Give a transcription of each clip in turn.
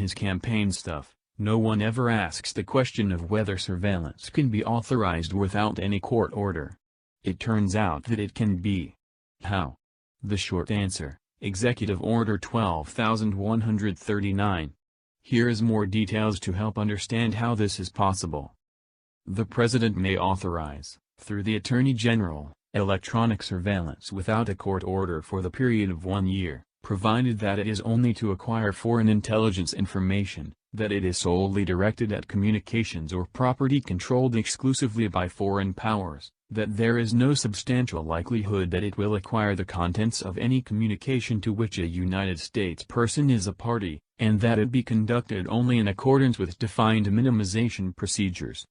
his campaign stuff, no one ever asks the question of whether surveillance can be authorized without any court order. It turns out that it can be. How? The short answer: Executive Order 12,139. Here is more details to help understand how this is possible. The President may authorize, through the Attorney General, electronic surveillance without a court order for the period of 1 year, provided that it is only to acquire foreign intelligence information, that it is solely directed at communications or property controlled exclusively by foreign powers, that there is no substantial likelihood that it will acquire the contents of any communication to which a United States person is a party, and that it be conducted only in accordance with defined minimization procedures.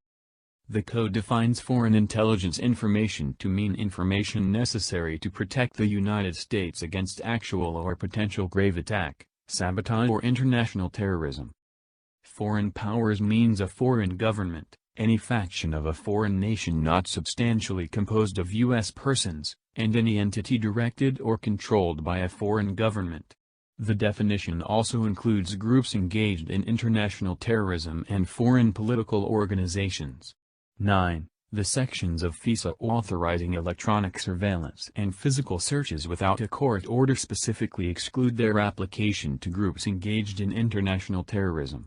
The Code defines foreign intelligence information to mean information necessary to protect the United States against actual or potential grave attack, sabotage or international terrorism. Foreign powers means a foreign government, any faction of a foreign nation not substantially composed of U.S. persons, and any entity directed or controlled by a foreign government. The definition also includes groups engaged in international terrorism and foreign political organizations. 9. The sections of FISA authorizing electronic surveillance and physical searches without a court order specifically exclude their application to groups engaged in international terrorism.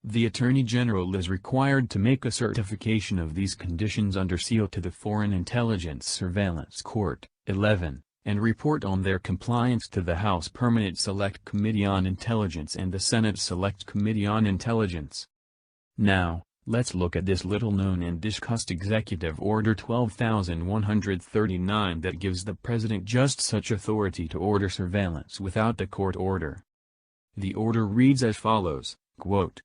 The Attorney General is required to make a certification of these conditions under seal to the Foreign Intelligence Surveillance Court. 11. And report on their compliance to the House Permanent Select Committee on Intelligence and the Senate Select Committee on Intelligence. Now, let's look at this little-known and discussed Executive Order 12,139 that gives the President just such authority to order surveillance without the court order. The order reads as follows, quote,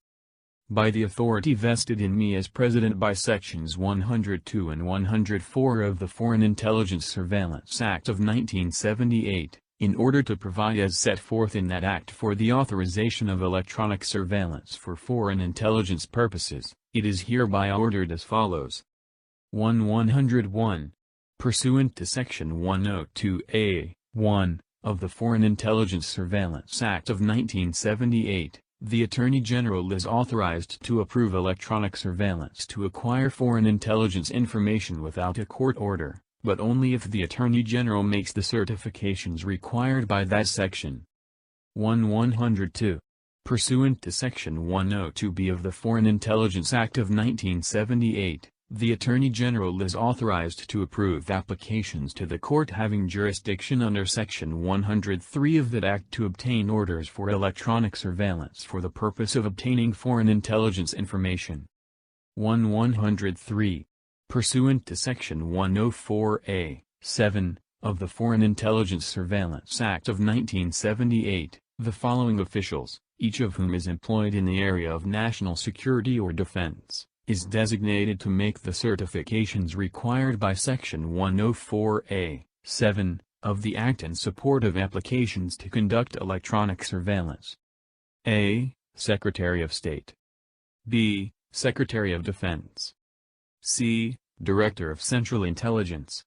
"By the authority vested in me as President by Sections 102 and 104 of the Foreign Intelligence Surveillance Act of 1978, in order to provide as set forth in that act for the authorization of electronic surveillance for foreign intelligence purposes, it is hereby ordered as follows. 101. Pursuant to Section 102A(1) of the Foreign Intelligence Surveillance Act of 1978, the Attorney General is authorized to approve electronic surveillance to acquire foreign intelligence information without a court order, but only if the Attorney General makes the certifications required by that section. 102. Pursuant to Section 102B of the Foreign Intelligence Act of 1978, the Attorney General is authorized to approve applications to the court having jurisdiction under Section 103 of that Act to obtain orders for electronic surveillance for the purpose of obtaining foreign intelligence information. 103. Pursuant to Section 104A(7) of the Foreign Intelligence Surveillance Act of 1978, the following officials, each of whom is employed in the area of national security or defense, is designated to make the certifications required by Section 104A(7) of the Act in support of applications to conduct electronic surveillance. A. Secretary of State. B. Secretary of Defense. C. Director of Central Intelligence.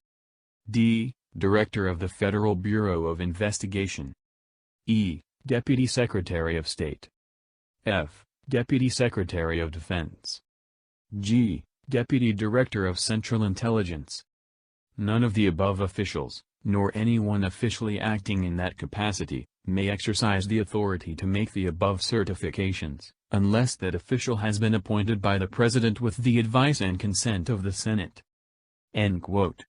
D. Director of the Federal Bureau of Investigation. E. Deputy Secretary of State. F. Deputy Secretary of Defense. G. Deputy Director of Central Intelligence. None of the above officials, nor anyone officially acting in that capacity, may exercise the authority to make the above certifications, unless that official has been appointed by the President with the advice and consent of the Senate." End quote.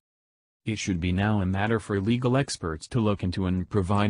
It should be now a matter for legal experts to look into and provide